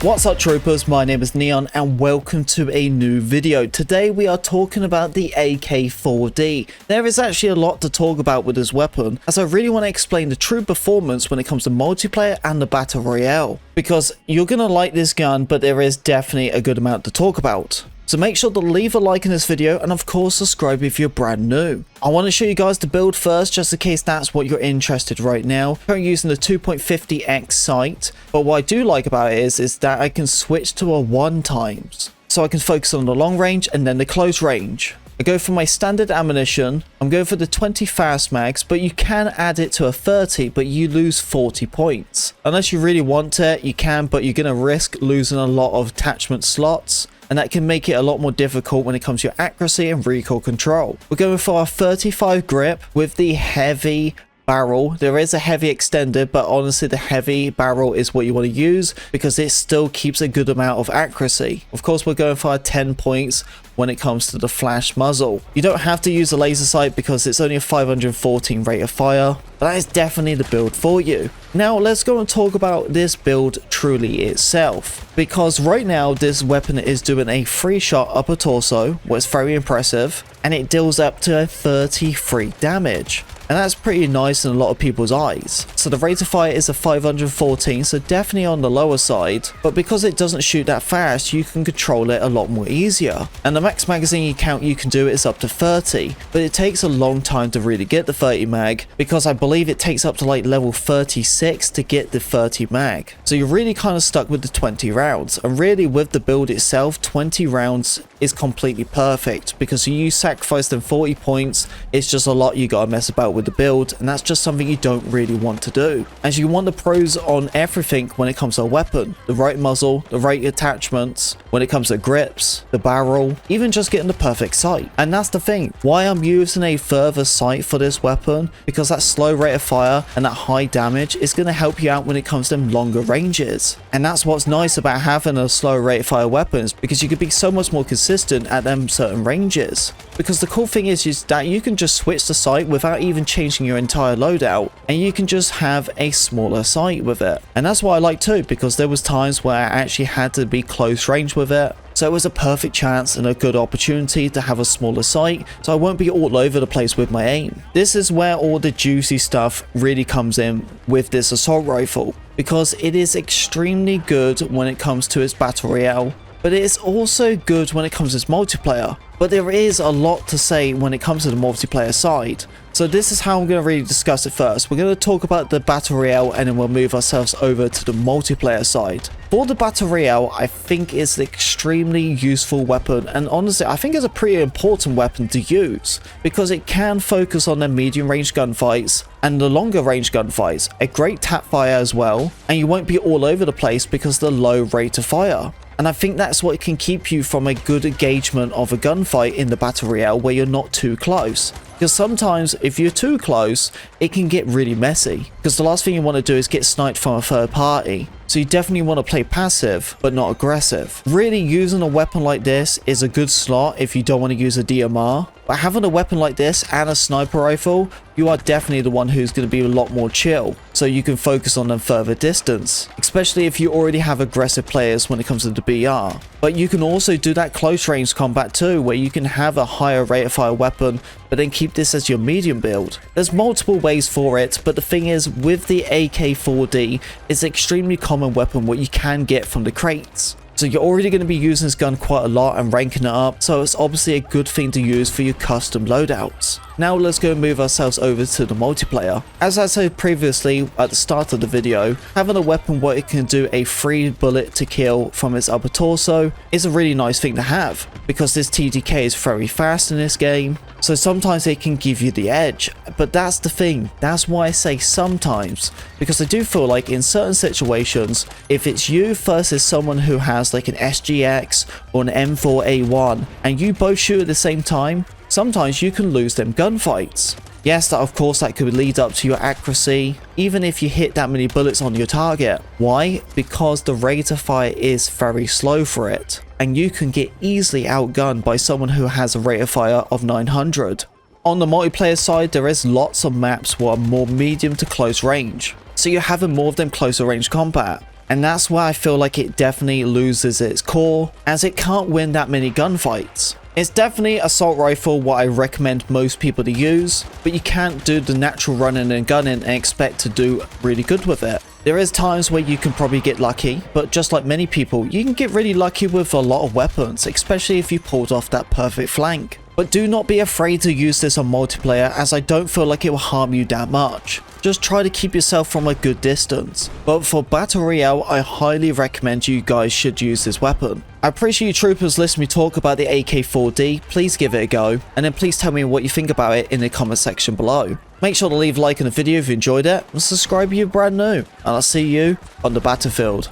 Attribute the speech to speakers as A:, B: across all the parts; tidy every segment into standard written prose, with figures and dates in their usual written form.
A: What's up troopers, my name is Neon and welcome to a new video. Today we are talking about the AK4D. There is actually a lot to talk about with this weapon, as I really want to explain the true performance when it comes to multiplayer and the battle royale. Because you're gonna like this gun, but there is definitely a good amount to talk about. So make sure to leave a like in this video and of course subscribe if you're brand new. I want to show you guys the build first just in case that's what you're interested right now. I'm using the 2.50x sight, but what I do like about it is that I can switch to a 1 times. So I can focus on the long range and then the close range. I go for my standard ammunition. I'm going for the 20 fast mags, but you can add it to a 30, but you lose 40 points. Unless you really want it, you can, but you're going to risk losing a lot of attachment slots. And that can make it a lot more difficult when it comes to your accuracy and recoil control. We're going for our 35 grip with the heavy barrel. There is a heavy extender, but honestly the heavy barrel is what you want to use because it still keeps a good amount of accuracy. Of course we're going for our 10 points when it comes to the flash muzzle. You don't have to use a laser sight because it's only a 514 rate of fire, but that is definitely the build for you. Now let's go and talk about this build truly itself, because right now this weapon is doing a 3-shot upper torso, what's very impressive, and it deals up to 33 damage. And that's pretty nice in a lot of people's eyes. So the rate of fire is a 514, so definitely on the lower side, but because it doesn't shoot that fast, you can control it a lot more easier. And the max magazine count you can do is up to 30, but it takes a long time to really get the 30 mag, because I believe it takes up to like level 36 to get the 30 mag. So you're really kind of stuck with the 20 rounds, and really with the build itself, 20 rounds is completely perfect, because you sacrifice them 40 points, it's just a lot you gotta mess about with the build, and that's just something you don't really want to do, as you want the pros on everything when it comes to a weapon. The right muzzle, the right attachments, when it comes to grips, the barrel, even just getting the perfect sight. And that's the thing, why I'm using a further sight for this weapon, because that slow rate of fire and that high damage is going to help you out when it comes to them longer ranges. And that's what's nice about having a slow rate of fire weapons, because you can be so much more consistent at them certain ranges. Because the cool thing is that you can just switch the sight without even changing your entire loadout, and you can just have a smaller sight with it. And that's what I like too, because there was times where I actually had to be close range with it. So it was a perfect chance and a good opportunity to have a smaller sight, so I won't be all over the place with my aim. This is where all the juicy stuff really comes in with this assault rifle, because it is extremely good when it comes to its battle royale, but it is also good when it comes to its multiplayer. But there is a lot to say when it comes to the multiplayer side. So this is how I'm going to really discuss it first. We're going to talk about the battle royale and then we'll move ourselves over to the multiplayer side. For the battle royale, I think it's an extremely useful weapon, and honestly I think it's a pretty important weapon to use, because it can focus on the medium range gunfights and the longer range gunfights, a great tap fire as well, and you won't be all over the place because of the low rate of fire. And I think that's what can keep you from a good engagement of a gunfight in the battle royale where you're not too close. Because sometimes if you're too close, it can get really messy, because the last thing you want to do is get sniped from a third party. So you definitely want to play passive, but not aggressive. Really using a weapon like this is a good slot if you don't want to use a DMR. But having a weapon like this and a sniper rifle, you are definitely the one who's going to be a lot more chill, so you can focus on them further distance, especially if you already have aggressive players when it comes to the BR. But you can also do that close range combat too, where you can have a higher rate of fire weapon, but then keep this as your medium build. There's multiple ways for it, but the thing is, with the AK4D, it's an extremely common weapon what you can get from the crates. So you're already going to be using this gun quite a lot and ranking it up, so it's obviously a good thing to use for your custom loadouts. Now let's go and move ourselves over to the multiplayer. As I said previously at the start of the video, having a weapon where it can do a 3 bullet to kill from its upper torso is a really nice thing to have, because this TDK is very fast in this game, so sometimes it can give you the edge. But that's the thing, that's why I say sometimes, because I do feel like in certain situations, if it's you versus someone who has like an SGX or an M4A1 and you both shoot at the same time, sometimes you can lose them gunfights. Yes, that of course that could lead up to your accuracy, even if you hit that many bullets on your target. Why? Because the rate of fire is very slow for it, and you can get easily outgunned by someone who has a rate of fire of 900. On the multiplayer side, there is lots of maps where are more medium to close range, so you're having more of them closer range combat. And that's where I feel like it definitely loses its core, as it can't win that many gunfights. It's definitely assault rifle what I recommend most people to use, but you can't do the natural running and gunning and expect to do really good with it. There is times where you can probably get lucky, but just like many people, you can get really lucky with a lot of weapons, especially if you pulled off that perfect flank. But do not be afraid to use this on multiplayer, as I don't feel like it will harm you that much. Just try to keep yourself from a good distance. But for Battle Royale, I highly recommend you guys should use this weapon. I appreciate you troopers listening me talk about the AK4D, please give it a go, and then please tell me what you think about it in the comment section below. Make sure to leave a like on the video if you enjoyed it, and subscribe if you're brand new, and I'll see you on the battlefield.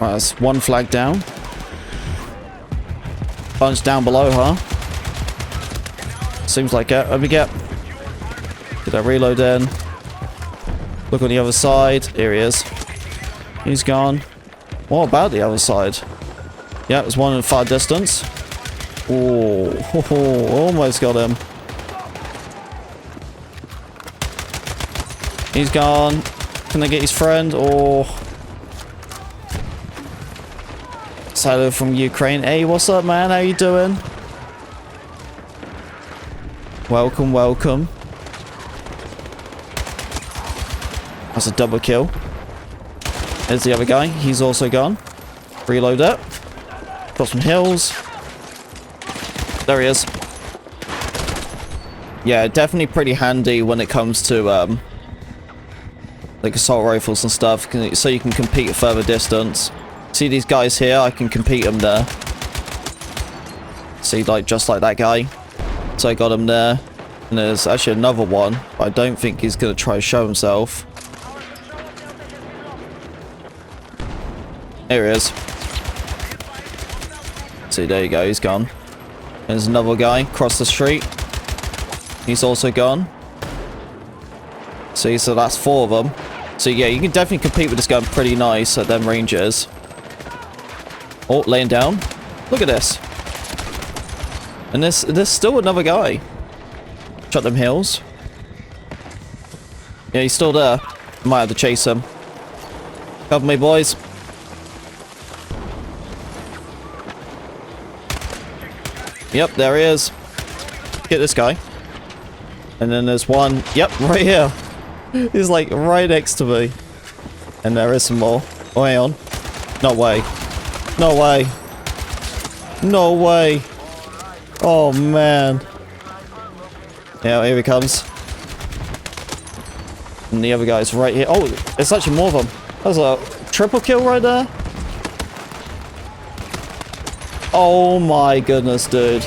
A: Right, that's one flag down. Bunch down below, huh? Seems like it. Let me get that reload in. Look on the other side. Here he is. He's gone. What about the other side? Yeah, there's one in far distance. Oh, almost got him. He's gone. Can they get his friend? Oh. Silo from Ukraine. Hey, what's up, man? How you doing? Welcome, welcome. That's a double kill. There's the other guy. He's also gone. Reload it. Got some hills. There he is. Yeah, definitely pretty handy when it comes to like assault rifles and stuff, so you can compete at further distance. See these guys here? I can compete them there. See, like, just like that guy. So I got him there. And there's actually another one, but I don't think he's going to try to show himself. There he is. See, there you go, he's gone. There's another guy across the street. He's also gone. See, so that's 4 of them. So yeah, you can definitely compete with this gun pretty nice at them ranges. Oh, laying down. Look at this. And there's still another guy. Shot them hills. Yeah, he's still there. Might have to chase him. Cover me, boys. Yep, there he is. Get this guy. And then there's one. Yep, right here. He's like right next to me. And there is some more. Oh, hang on. No way. No way. No way. Oh, man. Yeah, here he comes. And the other guy's right here. Oh, there's actually more of them. That's a triple kill right there. Oh my goodness, dude.